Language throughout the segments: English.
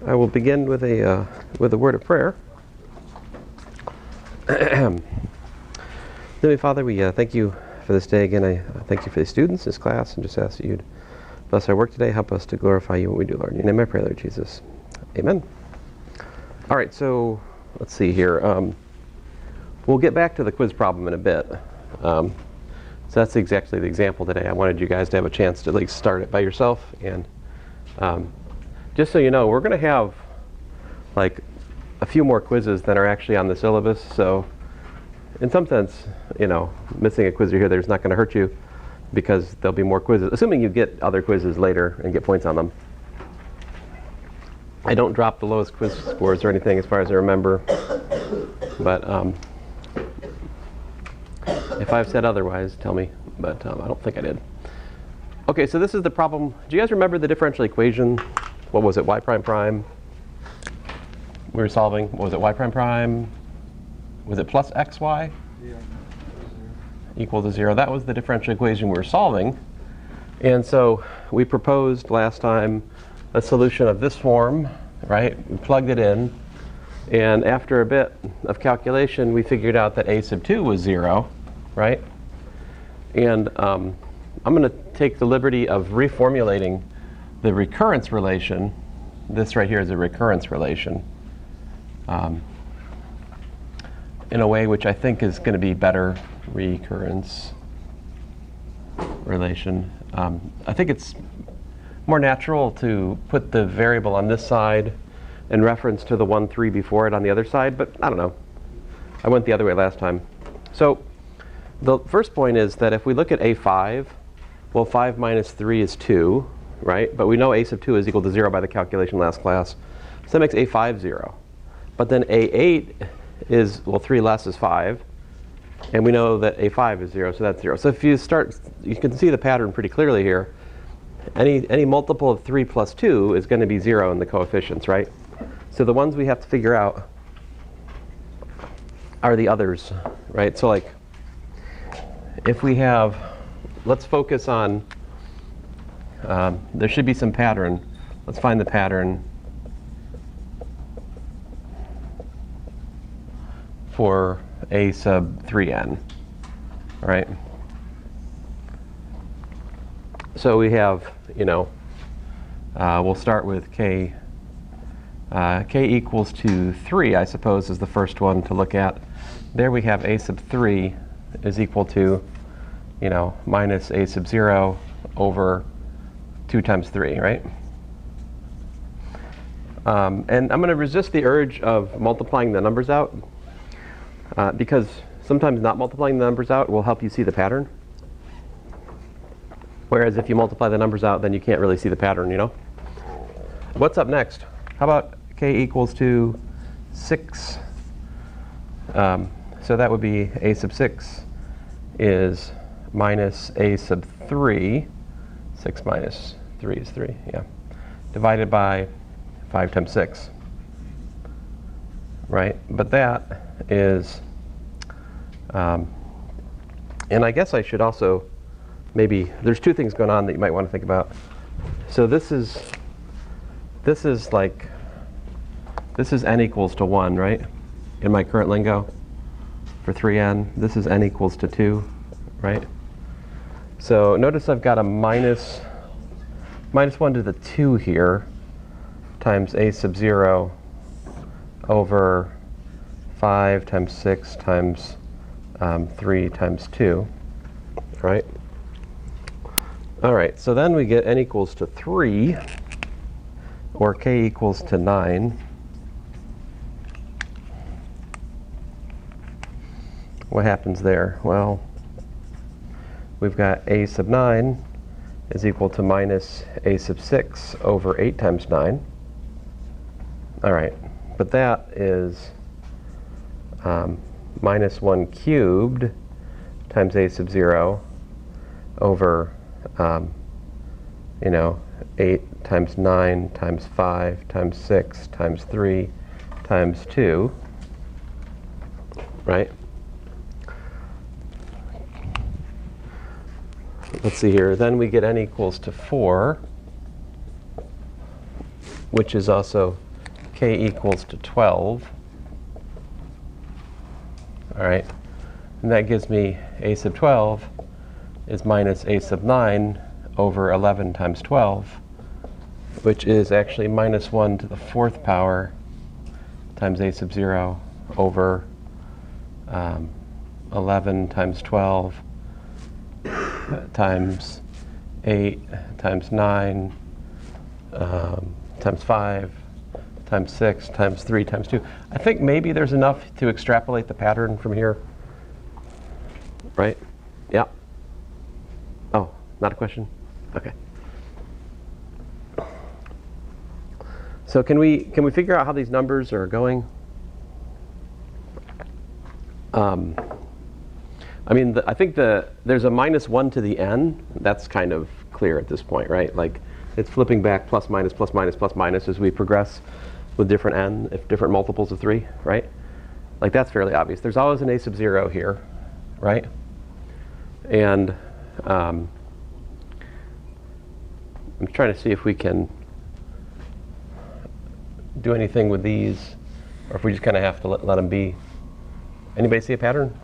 I will begin with a word of prayer. Heavenly Father, we thank you for this day again. I thank you for the students, this class, and just ask that you'd bless our work today. Help us to glorify you when we do, Lord. In your name I pray, Lord Jesus. Amen. All right, so let's see here. We'll get back to the quiz problem in a bit. So that's exactly the example today. I wanted you guys to have a chance to at least start it by yourself. And just so you know, we're going to have like a few more quizzes than are actually on the syllabus. So in some sense, you know, missing a quiz here, there's not going to hurt you because there'll be more quizzes, assuming you get other quizzes later and get points on them. I don't drop the lowest quiz scores or anything as far as I remember, but if I've said otherwise, tell me, but I don't think I did. Okay, so this is the problem. Do you guys remember the differential equation? What was it, y prime prime? We were solving, what was it, y prime prime? Was it plus xy? Yeah. Equal to 0. That was the differential equation we were solving. And so we proposed last time a solution of this form, right? We plugged it in. And after a bit of calculation, we figured out that a sub 2 was 0, right? And I'm going to take the liberty of reformulating the recurrence relation. This right here is a recurrence relation in a way which I think is going to be better. Recurrence relation. I think it's more natural to put the variable on this side in reference to the 1, 3 before it on the other side, but I don't know. I went the other way last time. So the first point is that if we look at A5, well, 5 minus 3 is 2, right? But we know a sub 2 is equal to 0 by the calculation last class. So that makes A5 0. But then A8 is, well, 3 less is 5. And we know that A5 is 0, so that's 0. So if you start, you can see the pattern pretty clearly here. Any multiple of 3 plus 2 is going to be 0 in the coefficients, right? So the ones we have to figure out are the others, right? So like, if we have, let's focus on, there should be some pattern. Let's find the pattern for a sub 3n, all right? So we have, you know, we'll start with k. K equals to 3, I suppose, is the first one to look at. There we have a sub 3 is equal to, you know, minus a sub 0 over 2 times 3, right? And I'm going to resist the urge of multiplying the numbers out because sometimes not multiplying the numbers out will help you see the pattern. Whereas if you multiply the numbers out, then you can't really see the pattern, you know? What's up next? How about k equals to 6? So that would be a sub 6 is minus a sub 3. 6 minus 3 is 3, yeah. Divided by 5 times 6, right? But that is, and I guess I should also maybe, there's two things going on that you might want to think about. So this is like, this is n equals to 1, right? In my current lingo for 3n. This is n equals to 2, right? So notice I've got a minus 1 to the 2 here times a sub 0 over 5 times 6 times 3 times 2, right? All right, so then we get n equals to 3, or k equals to 9. What happens there? Well, we've got a sub 9 is equal to minus a sub 6 over 8 times 9. All right, but that is minus 1 cubed times a sub 0 over, you know, 8 times 9 times 5 times 6 times 3 times 2, right? Let's see here. Then we get n equals to 4, which is also k equals to 12. All right, and that gives me a sub 12 is minus a sub 9 over 11 times 12, which is actually minus 1 to the 4th power times a sub 0 over 11 times 12 times 8 times 9 times 5 times 6 times 3 times 2. I think maybe there's enough to extrapolate the pattern from here. Right? Yeah. Oh, not a question? Okay. So can we figure out how these numbers are going? I mean, I think there's a minus 1 to the n. That's kind of clear at this point, right? Like, it's flipping back plus minus, plus minus, plus minus as we progress with different n, if different multiples of 3, right? Like, that's fairly obvious. There's always an a sub 0 here, right? And I'm trying to see if we can do anything with these, or if we just kind of have to let them be. Anybody see a pattern?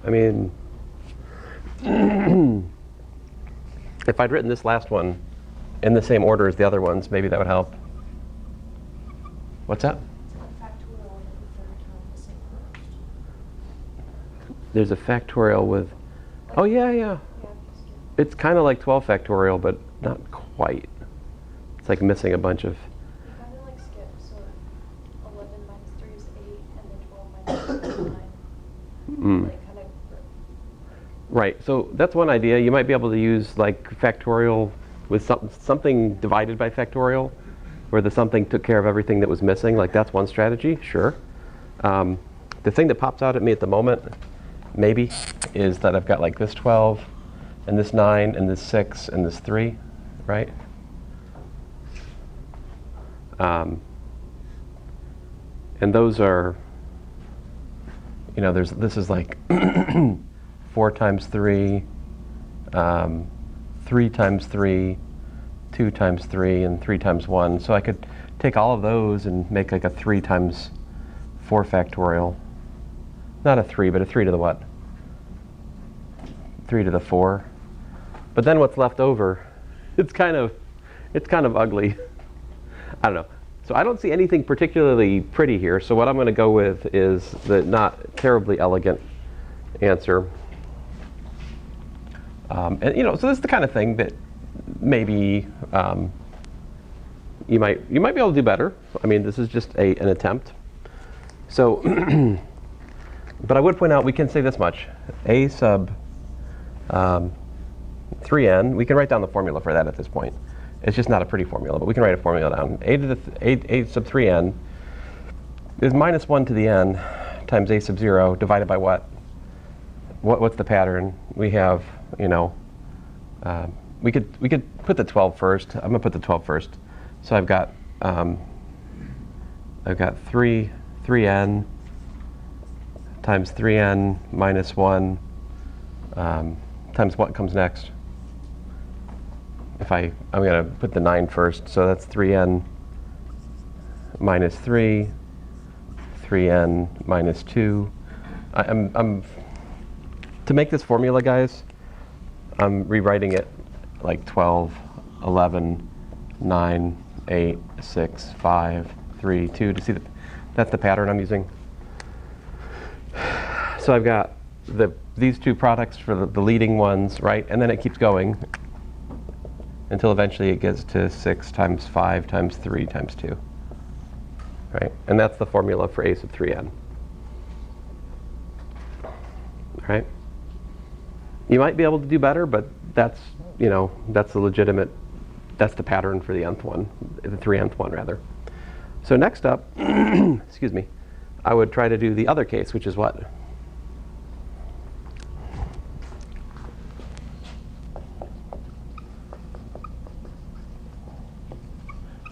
I mean, if I'd written this last one in the same order as the other ones, maybe that would help. What's that? There's a factorial with, oh yeah, yeah. It's kind of like 12 factorial, but not quite. It's like missing a bunch of. You kind of like skip, so 11 minus 3 is 8, and then 12 minus 3 is 9. Like kind of. Right, so that's one idea. You might be able to use like factorial with something divided by factorial, where the something took care of everything that was missing. Like, that's one strategy, sure. The thing that pops out at me at the moment, maybe, is that I've got like this 12, and this 9, and this 6, and this 3, right? And those are, you know, this is like 4 times 3, 3 times 3, 2 times 3, and 3 times 1. So I could take all of those and make like a 3 times 4 factorial. Not a 3, but a 3 to the what? 3 to the 4. But then what's left over, it's kind of ugly. I don't know. So I don't see anything particularly pretty here. So what I'm going to go with is the not terribly elegant answer. And you know, so this is the kind of thing that maybe you might be able to do better. I mean, this is just an attempt. So, but I would point out we can say this much: a sub 3n. We can write down the formula for that at this point. It's just not a pretty formula, but we can write a formula down. A sub 3n is minus 1 to the n times a sub 0 divided by what? What's the pattern? We have, you know, we could put the 12 first. I'm gonna put the 12 first. So I've got 3n times 3n minus 1 times what comes next. I'm going to put the 9 first, so that's 3n minus 3, 3n minus 2. To make this formula, guys, I'm rewriting it like 12, 11, 9, 8, 6, 5, 3, 2 to see that that's the pattern I'm using. So I've got these two products for the leading ones, right? And then it keeps going until eventually it gets to 6 times 5 times 3 times 2, right? And that's the formula for a sub 3n, right? You might be able to do better, but that's, you know, that's the pattern for the nth one, the 3nth one rather. So next up, excuse me, I would try to do the other case, which is what?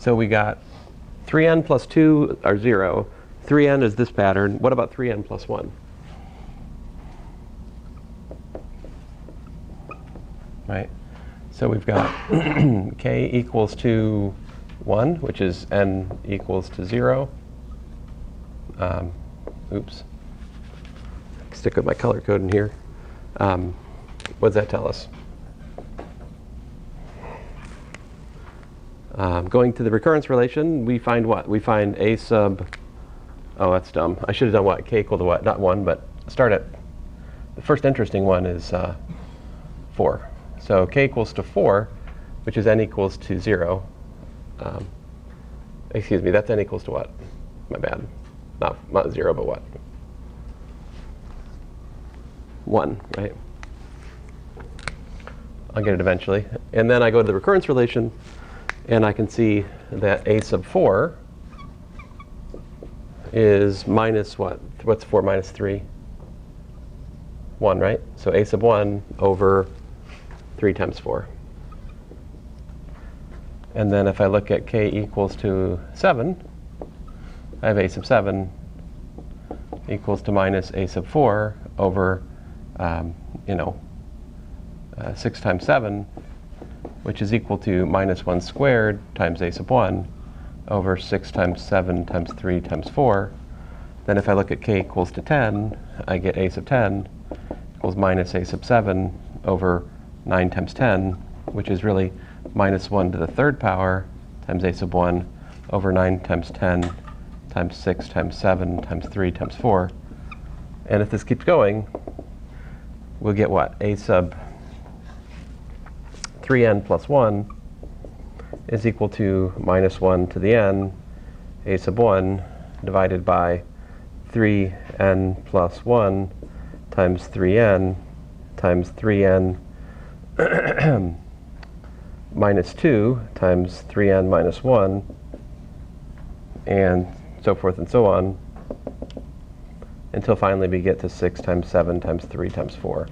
So we got 3n plus 2 are 0. 3n is this pattern. What about 3n plus 1? Right? So we've got k equals to 1, which is n equals to 0. Oops. Stick with my color code in here. What does that tell us? Going to the recurrence relation, we find what? We find a sub, oh, that's dumb. I should have done what? K equal to what? Not 1, but start at, the first interesting one is 4. So k equals to 4, which is n equals to 0. Excuse me, that's n equals to what? My bad. Not 0, but what? 1, right? I'll get it eventually. And then I go to the recurrence relation, and I can see that a sub 4 is minus what? What's 4 minus 3? 1, right? So a sub 1 over 3 times 4. And then if I look at k equals to 7, I have a sub 7 equals to minus a sub 4 over, 6 times 7, which is equal to minus 1 squared times a sub 1 over 6 times 7 times 3 times 4. Then if I look at k equals to 10, I get a sub 10 equals minus a sub 7 over 9 times 10, which is really minus 1 to the third power times a sub 1 over 9 times 10 times 6 times 7 times 3 times 4. And if this keeps going, we'll get what? A sub 3n plus 1 is equal to minus 1 to the n, a sub 1 divided by 3n plus 1 times 3n times 3n minus 2 times 3n minus 1, and so forth and so on, until finally we get to 6 times 7 times 3 times 4.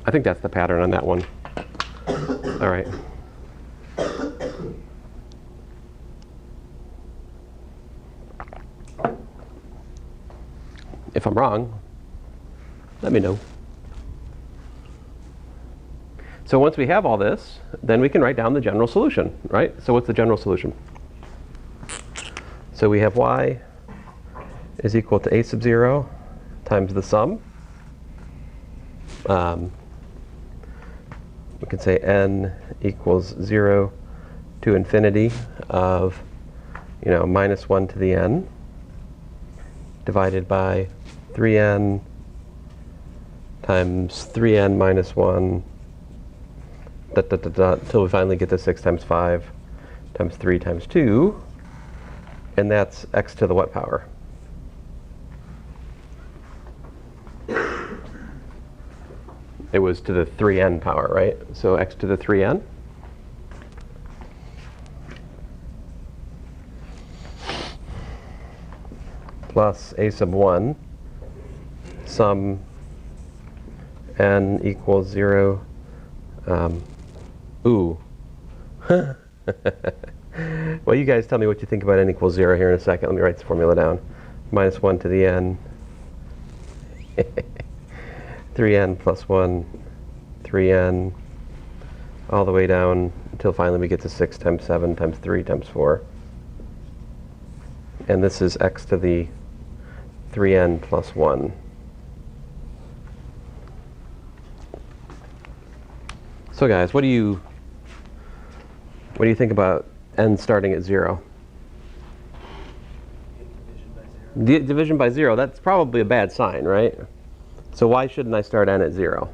I think that's the pattern on that one. All right. If I'm wrong, let me know. So once we have all this, then we can write down the general solution, right? So what's the general solution? So we have y is equal to a sub 0 times the sum. We could say n equals 0 to infinity of, minus 1 to the n divided by 3n times 3n minus 1 until we finally get to 6 times 5 times 3 times 2. And that's x to the what power? It was to the 3n power, right? So x to the 3n. Plus a sub 1 sum n equals 0. Ooh. Well, you guys tell me what you think about n equals 0 here in a second. Let me write the formula down. Minus 1 to the n. 3n plus 1, 3n, all the way down until finally we get to 6 times 7 times 3 times 4. And this is x to the 3n plus 1. So guys, what do you think about n starting at 0? Division by 0, that's probably a bad sign, right? So why shouldn't I start n at 0?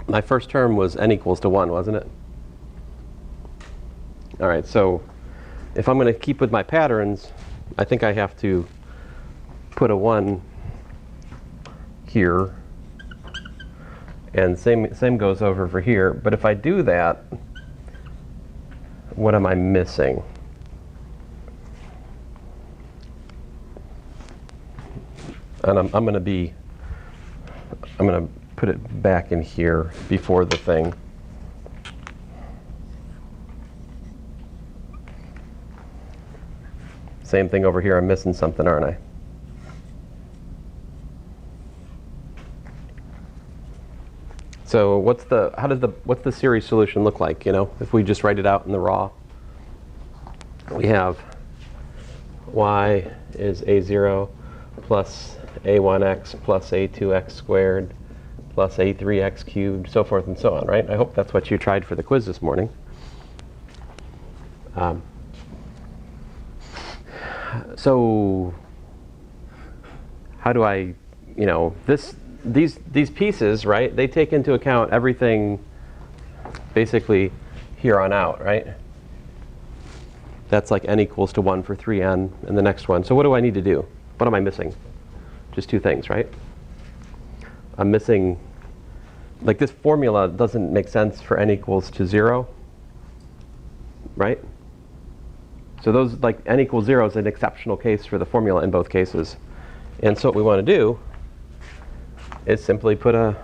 My first term was n equals to 1, wasn't it? All right, so if I'm going to keep with my patterns, I think I have to put a 1 here. And same goes over for here. But if I do that, what am I missing? And I'm going to put it back in here before the thing. Same thing over here. I'm missing something, aren't I? So what's the series solution look like? You know, if we just write it out in the raw, we have y is a0 plus a1x plus a2x squared plus a3x cubed, so forth and so on, right? I hope that's what you tried for the quiz this morning. So how do I, you know, these pieces, right, they take into account everything basically here on out, right? That's like n equals to 1 for 3n and the next one. So what do I need to do? What am I missing? Just two things, right? I'm missing, like this formula doesn't make sense for n equals to 0, right? So those, like n equals 0 is an exceptional case for the formula in both cases. And so what we want to do is simply put a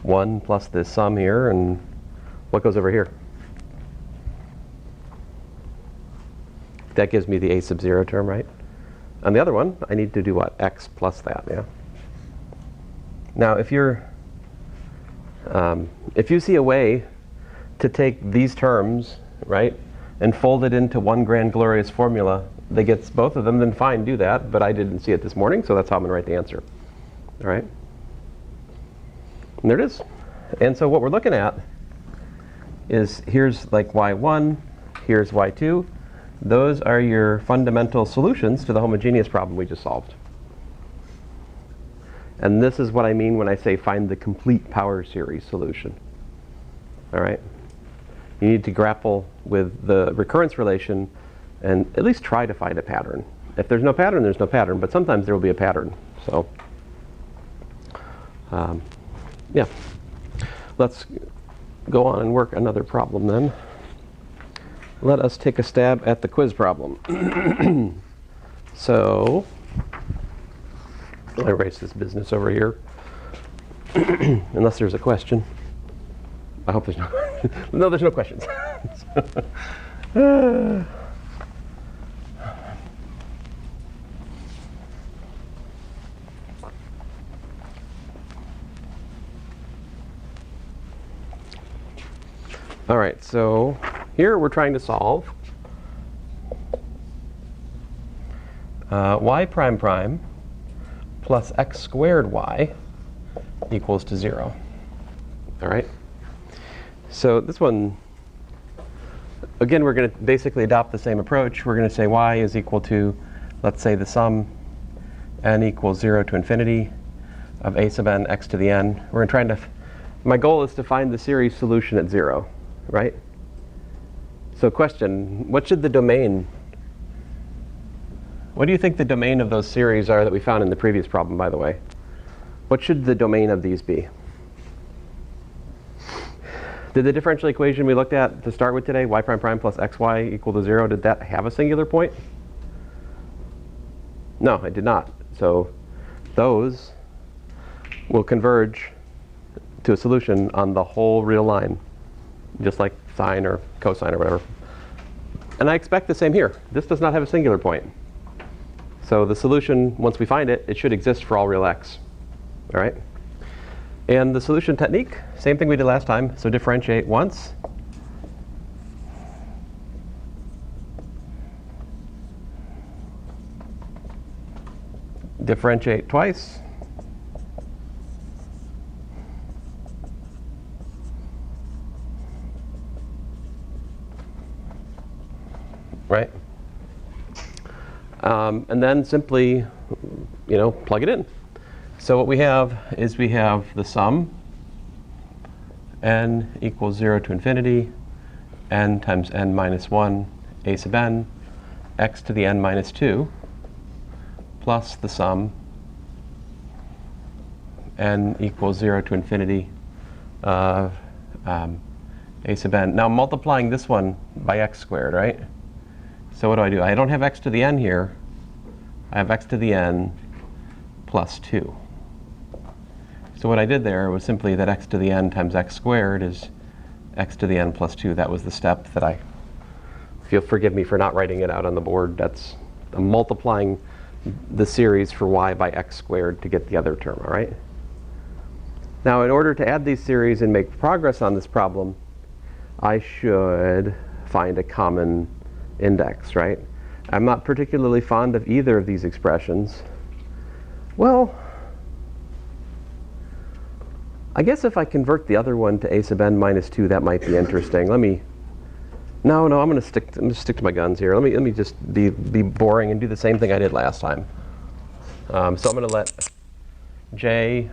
1 plus this sum here, and what goes over here? That gives me the a sub 0 term, right? On the other one, I need to do what? X plus that, yeah? Now, if you see a way to take these terms, right, and fold it into one grand glorious formula that gets both of them, then fine, do that. But I didn't see it this morning, so that's how I'm going to write the answer. All right? And there it is. And so what we're looking at is here's like y1, here's y2. Those are your fundamental solutions to the homogeneous problem we just solved. And this is what I mean when I say find the complete power series solution. All right? You need to grapple with the recurrence relation and at least try to find a pattern. If there's no pattern, there's no pattern, but sometimes there will be a pattern. So, yeah. Let's go on and work another problem then. Let us take a stab at the quiz problem. So, I'll erase this business over here, unless there's a question. I hope there's no no, there's no questions. All right, so here we're trying to solve y prime prime plus x squared y equals to 0. All right? So this one, again, we're going to basically adopt the same approach. We're going to say y is equal to, let's say, the sum n equals 0 to infinity of a sub n x to the n. We're trying to, my goal is to find the series solution at 0, right? So question, what should the domain, what do you think the domain of those series are that we found in the previous problem, by the way? What should the domain of these be? Did the differential equation we looked at to start with today, y prime prime plus xy equal to 0, did that have a singular point? No, it did not. So those will converge to a solution on the whole real line, just like sine or cosine or whatever. And I expect the same here. This does not have a singular point. So the solution, once we find it, it should exist for all real x. All right? And the solution technique, same thing we did last time. So differentiate once. Differentiate twice. Right? And then simply, plug it in. So what we have is we have the sum n equals 0 to infinity, n times n minus 1, a sub n, x to the n minus 2, plus the sum n equals 0 to infinity of a sub n. Now I'm multiplying this one by x squared, right? So what do? I don't have x to the n here. I have x to the n plus 2. So what I did there was simply that x to the n times x squared is x to the n plus 2. That was the step that forgive me for not writing it out on the board. I'm multiplying the series for y by x squared to get the other term, all right? Now, in order to add these series and make progress on this problem, I should find a common index, right? I'm not particularly fond of either of these expressions. Well, I guess if I convert the other one to a sub n minus 2, that might be interesting. No, I'm going to stick to my guns here. Let me just be boring and do the same thing I did last time. So I'm going to let j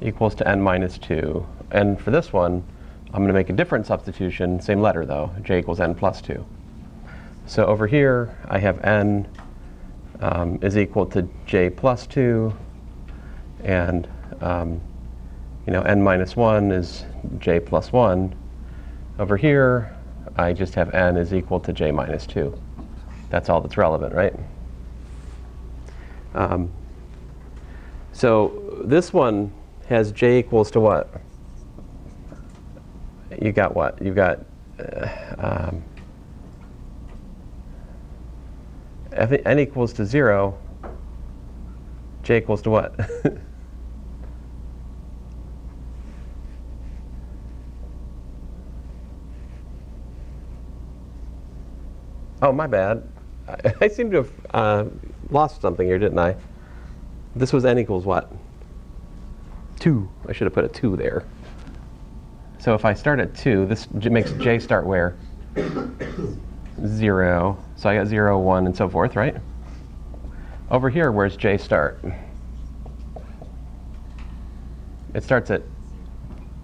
equals to n minus 2. And for this one, I'm going to make a different substitution, same letter though, j equals n plus 2. So over here, I have n is equal to j plus 2, and n minus 1 is j plus 1. Over here, I just have n is equal to j minus 2. That's all that's relevant, right? So this one has j equals to what? You got what? You've got n equals to 0, j equals to what? Oh, my bad. I seem to have lost something here, didn't I? This was n equals what? 2. I should have put a 2 there. So if I start at 2, this makes j start where? 0. So I got 0, 1, and so forth, right? Over here, where's j start? It starts at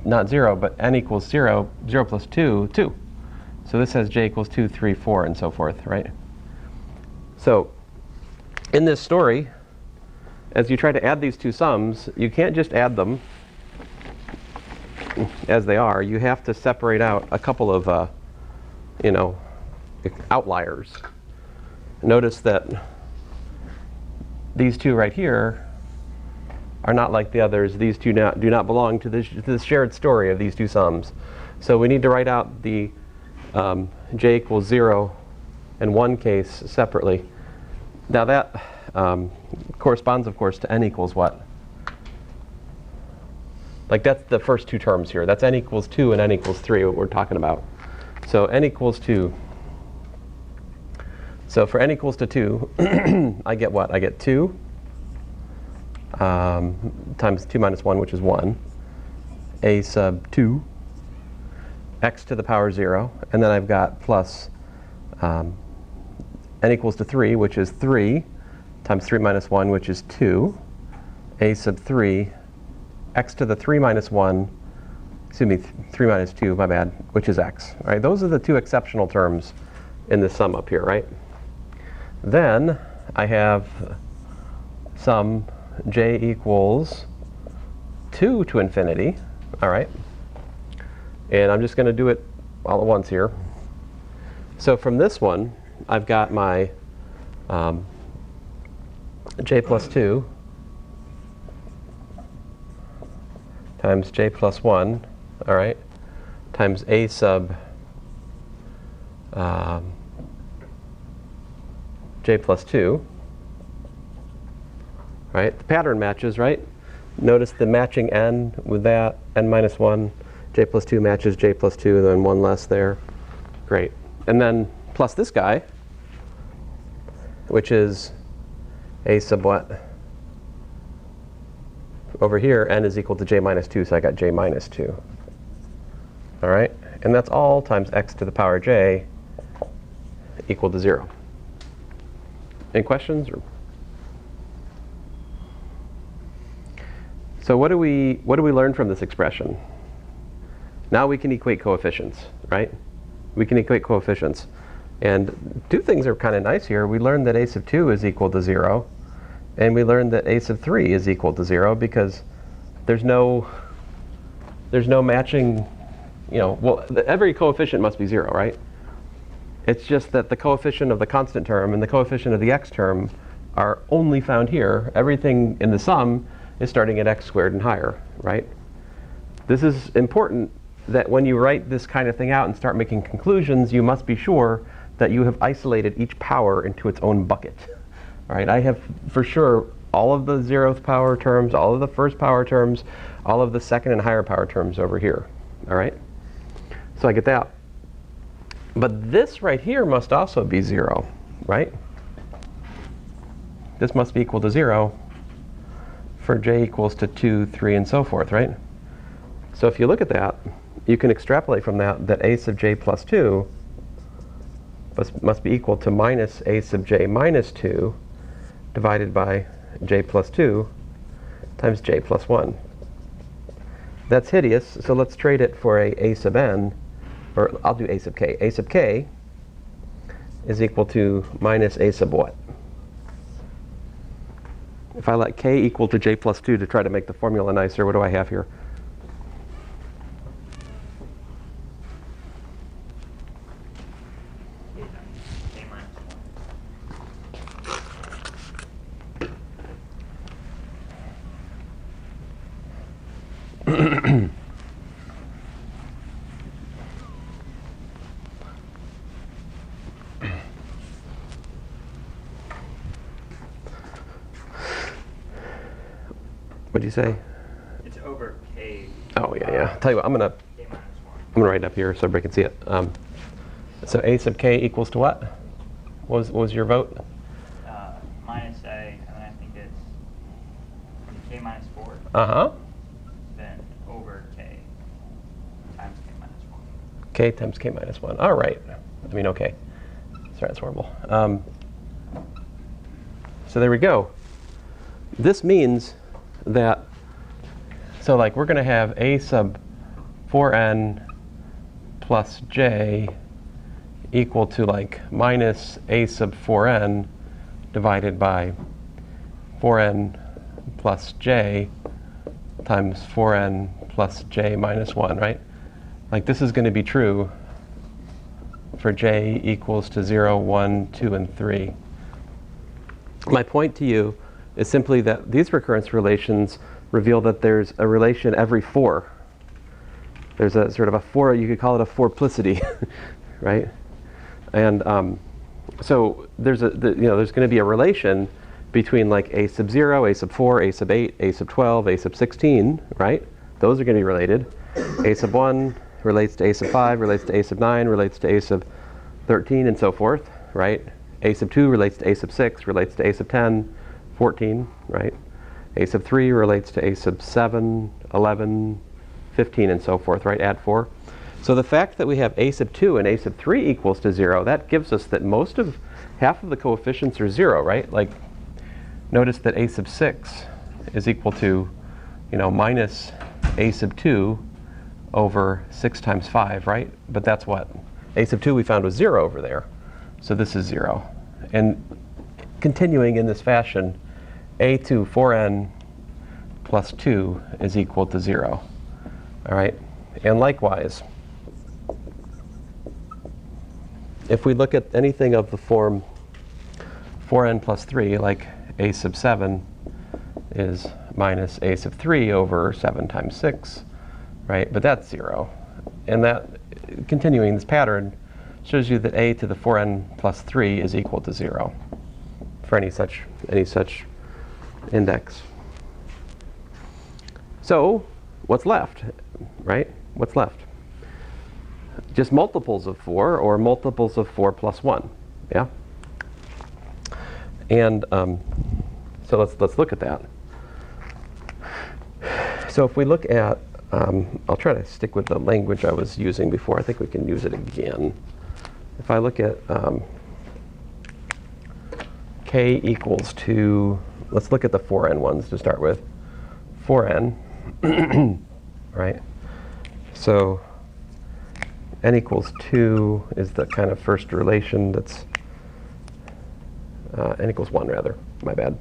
not 0, but n equals 0. 0 plus 2, 2. So this has j equals 2, 3, 4, and so forth, right? So in this story, as you try to add these two sums, you can't just add them as they are. You have to separate out a couple of, outliers. Notice that these two right here are not like the others. These two do not belong to the shared story of these two sums. So we need to write out the j equals 0 and 1 case separately. Now that corresponds, of course, to n equals what? Like that's the first two terms here. That's n equals 2 and n equals 3, what we're talking about. So n equals 2. So for n equals to 2, I get what? I get 2 times 2 minus 1, which is 1, a sub 2, x to the power 0, and then I've got plus n equals to 3, which is 3, times 3 minus 1, which is 2, a sub 3, x to the 3 minus 1, excuse me, 3 minus 2, my bad, which is x. All right, those are the two exceptional terms in this sum up here, right? Then I have sum j equals 2 to infinity, all right? And I'm just going to do it all at once here. So from this one, I've got my j plus 2 times j plus 1, all right, times a sub j plus 2, right? The pattern matches, right? Notice the matching n with that, n minus 1, j plus 2 matches j plus 2, then 1 less there. Great. And then plus this guy, which is a sub what? Over here, n is equal to j minus 2, so I got j minus 2. All right? And that's all times x to the power j equal to 0. Any questions? So what do we learn from this expression? Now we can equate coefficients, right? We can equate coefficients. And two things are kind of nice here. We learned that a sub 2 is equal to 0. And we learned that a sub 3 is equal to 0 because there's no matching, every coefficient must be 0, right? It's just that the coefficient of the constant term and the coefficient of the x term are only found here. Everything in the sum is starting at x squared and higher, right? This is important, that when you write this kind of thing out and start making conclusions, you must be sure that you have isolated each power into its own bucket. All right, I have for sure all of the 0th power terms, all of the 1st power terms, all of the 2nd and higher power terms over here. All right, so I get that. But this right here must also be 0, right? This must be equal to 0 for j equals to 2, 3, and so forth, right? So if you look at that, you can extrapolate from that that a sub j plus 2 must be equal to minus a sub j minus 2 divided by j plus 2 times j plus 1. That's hideous, so let's trade it for a sub n, or I'll do a sub k. A sub k is equal to minus a sub what? If I let k equal to j plus 2 to try to make the formula nicer, what do I have here? What'd you say? It's over k. Oh, yeah. Tell you what, I'm gonna write it up here so everybody can see it. So a sub k equals to what? What was your vote? Minus a, and then I think it's k minus 4. Uh-huh. Then over k times k minus 1. K times k minus 1. All right. I mean, okay. Sorry, that's horrible. So there we go. This means that, so like we're going to have a sub 4n plus j equal to like minus a sub 4n divided by 4n plus j times 4n plus j minus 1, right? Like this is going to be true for j equals to 0, 1, 2, and 3. My point to you is simply that these recurrence relations reveal that there's a relation every 4. There's a sort of a 4, you could call it a fourplicity, right? And so there's there's going to be a relation between like a sub 0, a sub 4, a sub 8, a sub 12, a sub 16, right? Those are going to be related. A sub 1 relates to a sub 5, relates to a sub 9, relates to a sub 13, and so forth, right? A sub 2 relates to a sub 6, relates to a sub 10, 14, right? A sub 3 relates to a sub 7, 11, 15, and so forth, right? Add 4. So the fact that we have a sub 2 and a sub 3 equals to 0, that gives us that half of the coefficients are 0, right? Like, notice that a sub 6 is equal to, minus a sub 2 over 6 times 5, right? But that's what? A sub 2 we found was 0 over there. So this is 0. And continuing in this fashion, a to 4n plus 2 is equal to 0. All right? And likewise, if we look at anything of the form 4n plus 3, like a sub 7 is minus a sub 3 over 7 times 6, right? But that's 0. And that, continuing this pattern, shows you that a to the 4n plus 3 is equal to 0 for any such index. So what's left, right? What's left? Just multiples of 4 or multiples of 4 plus 1, yeah? And so let's look at that. So if we look at, I'll try to stick with the language I was using before. I think we can use it again. If I look at k equals to, let's look at the 4n ones to start with. 4n, right? So n equals 2 is the kind of first relation that's, n equals 1 rather, my bad.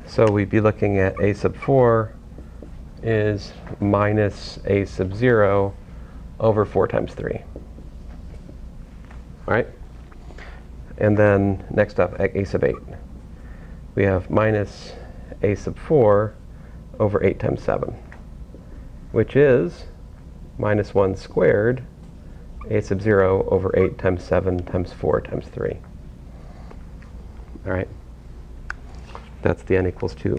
So we'd be looking at a sub 4 is minus a sub 0 over 4 times 3. All right? And then next up, a sub 8. We have minus a sub 4 over 8 times 7, which is minus 1 squared a sub 0 over 8 times 7 times 4 times 3. All right. That's the n equals 2.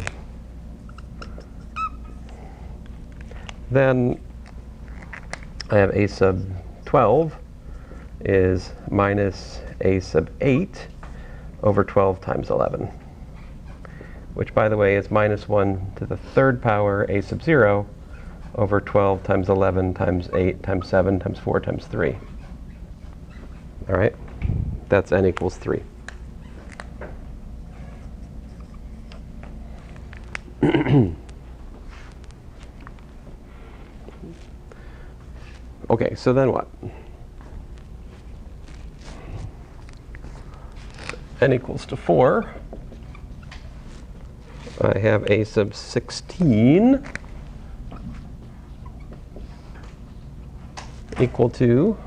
Then I have a sub 12 is minus a sub 8 over 12 times 11, which, by the way, is minus 1 to the third power a sub 0 over 12 times 11 times 8 times 7 times 4 times 3. All right? That's n equals 3. Okay, so then what? N equals to 4. I have a sub 16 equal to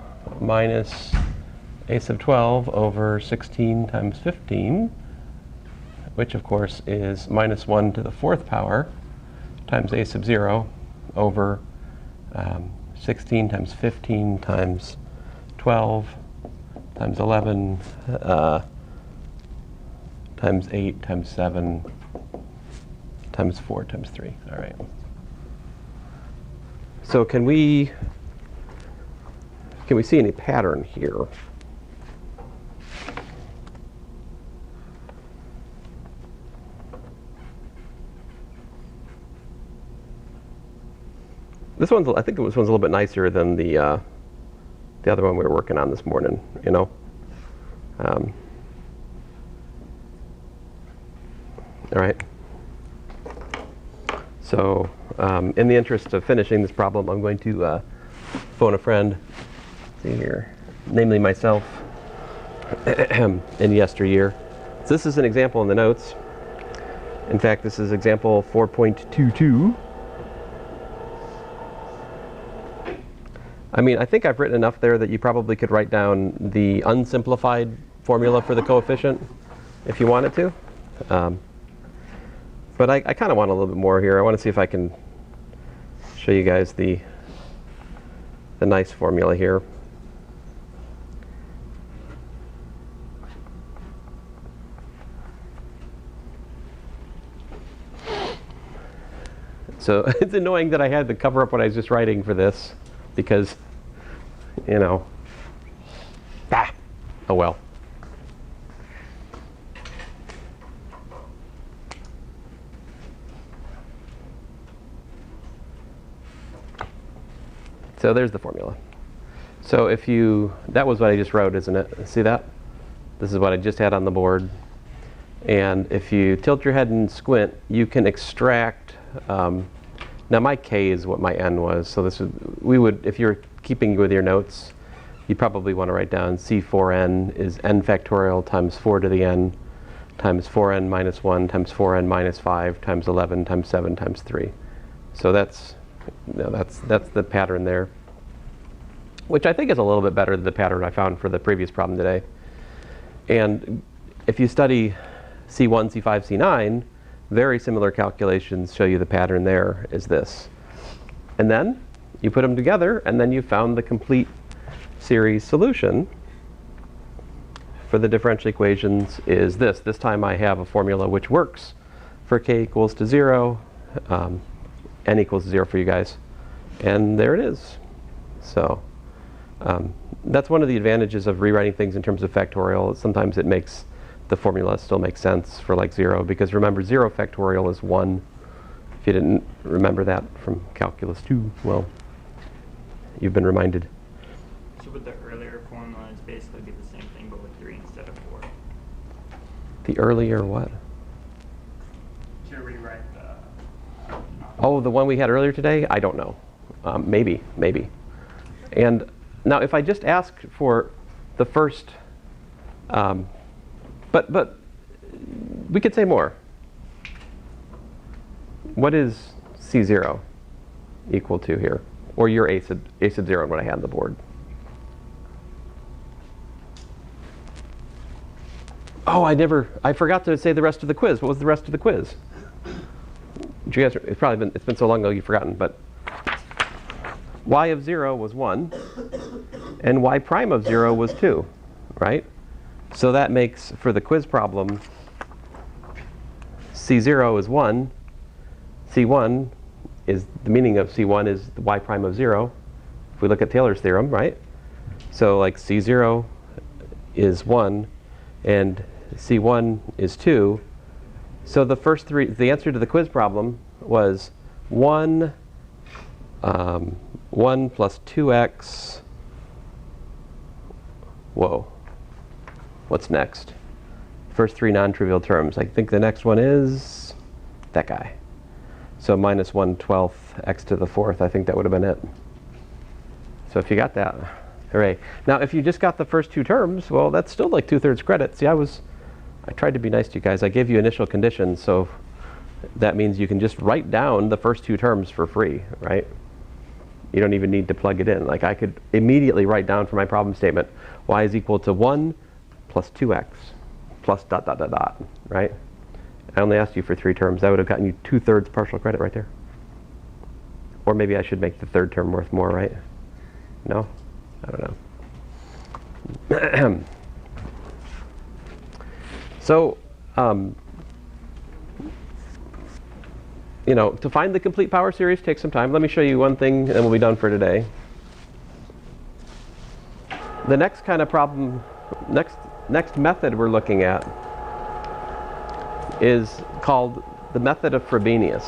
minus a sub 12 over 16 times 15, which of course is minus 1 to the fourth power times a sub 0 over 16 times 15 times 12 times 11 times 8 times 7 times 4 times 3. All right. So can we see any pattern here? This one's, I think this one's a little bit nicer than the other one we were working on this morning, you know. All right. So in the interest of finishing this problem, I'm going to phone a friend, see here, namely myself, in yesteryear. So this is an example in the notes. In fact, this is example 4.22. I mean, I think I've written enough there that you probably could write down the unsimplified formula for the coefficient if you wanted to. But I kind of want a little bit more here. I want to see if I can show you guys the nice formula here. So it's annoying that I had to cover up what I was just writing for this, because, you know, oh well. So there's the formula. So if you, that was what I just wrote, isn't it? See that? This is what I just had on the board. And if you tilt your head and squint, you can extract, now my k is what my n was. So this would, we would, if you're keeping with your notes, you probably want to write down C4n is n factorial times 4 to the n times 4n minus 1 times 4n minus 5 times 11 times 7 times 3. So that's, that's the pattern there, which I think is a little bit better than the pattern I found for the previous problem today. And if you study C1, C5, C9, very similar calculations show you the pattern there is this. And then you put them together, and then you found the complete series solution for the differential equations is this. This time I have a formula which works for k equals to 0, n equals 0 for you guys. And there it is. So that's one of the advantages of rewriting things in terms of factorial. Sometimes it makes the formula still make sense for like 0, because remember 0 factorial is 1. If you didn't remember that from calculus 2, well, you've been reminded. So with the earlier formula, it's basically be the same thing, but with 3 instead of 4. The earlier what? To rewrite the... Oh, the one we had earlier today? I don't know. Maybe. And now if I just ask for the first, but we could say more. What is C0 equal to here? Or your a sub 0 and what I had on the board? Oh, I forgot to say the rest of the quiz. What was the rest of the quiz? Did you guys, it's been so long ago you've forgotten, but y of 0 was 1, and y prime of 0 was 2, right? So that makes, for the quiz problem, C0 is 1. C1 is, the meaning of C1 is the y prime of 0. If we look at Taylor's theorem, right? So like C0 is 1, and C1 is 2. So the first three, the answer to the quiz problem was 1 plus 2x. Whoa. What's next? First three non-trivial terms. I think the next one is that guy. So minus 1/12 x to the 4th. I think that would have been it. So if you got that, hooray. Now if you just got the first two terms, well, that's still like 2/3 credit. See, I tried to be nice to you guys. I gave you initial conditions, so that means you can just write down the first two terms for free, right? You don't even need to plug it in. Like I could immediately write down for my problem statement, y is equal to 1 plus 2x plus ... right? I only asked you for three terms. That would have gotten you 2/3 partial credit right there. Or maybe I should make the third term worth more, right? No? I don't know. So, you know, to find the complete power series takes some time. Let me show you one thing and we'll be done for today. The next kind of problem, next method we're looking at is called the method of Frobenius.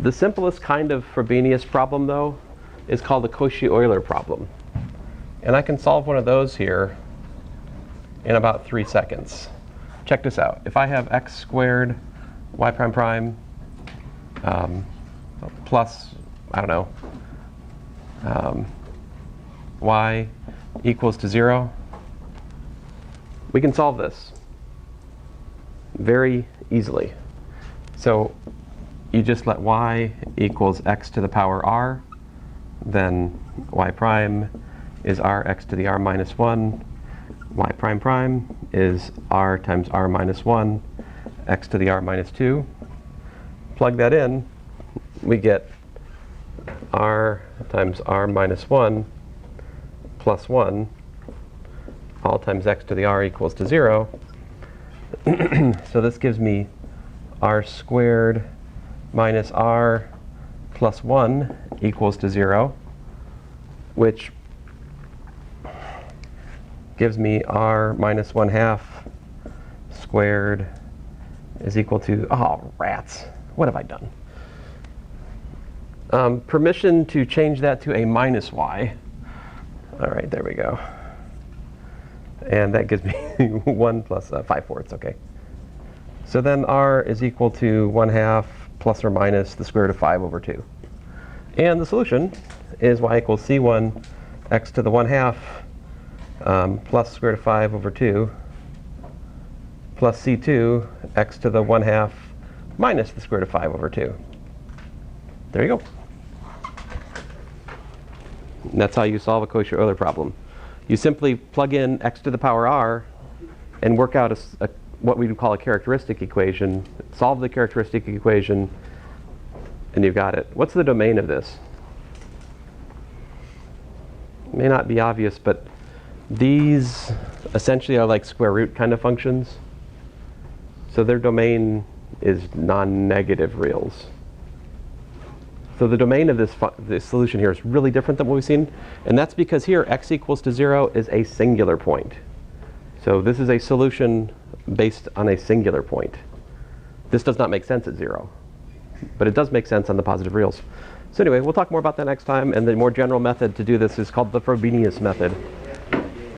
The simplest kind of Frobenius problem, though, is called the Cauchy-Euler problem. And I can solve one of those here in about 3 seconds. Check this out. If I have x squared y prime prime plus, I don't know, y equals to 0, we can solve this very easily. So you just let y equals x to the power r, then y prime is r x to the r minus 1, y prime prime is r times r minus 1, x to the r minus 2. Plug that in, we get r times r minus 1 plus 1, all times x to the r equals to 0. So this gives me r squared minus r plus 1 equals to 0, which gives me r minus 1/2 squared is equal to, oh, rats, what have I done? Permission to change that to a minus y. All right, there we go. And that gives me 1 plus 5/4, okay. So then r is equal to 1/2 plus or minus the square root of 5 over 2. And the solution is y equals c1 x to the 1/2 plus the square root of 5 over 2 plus c2 x to the 1/2 minus the square root of 5 over 2. There you go. And that's how you solve a Cauchy-Euler problem. You simply plug in x to the power r and work out what we would call a characteristic equation, solve the characteristic equation, and you've got it. What's the domain of this? It may not be obvious, but these essentially are like square root kind of functions. So their domain is non-negative reals. So the domain of this solution here is really different than what we've seen. And that's because here x equals to 0 is a singular point. So this is a solution based on a singular point. This does not make sense at 0. But it does make sense on the positive reals. So anyway, we'll talk more about that next time. And the more general method to do this is called the Frobenius method.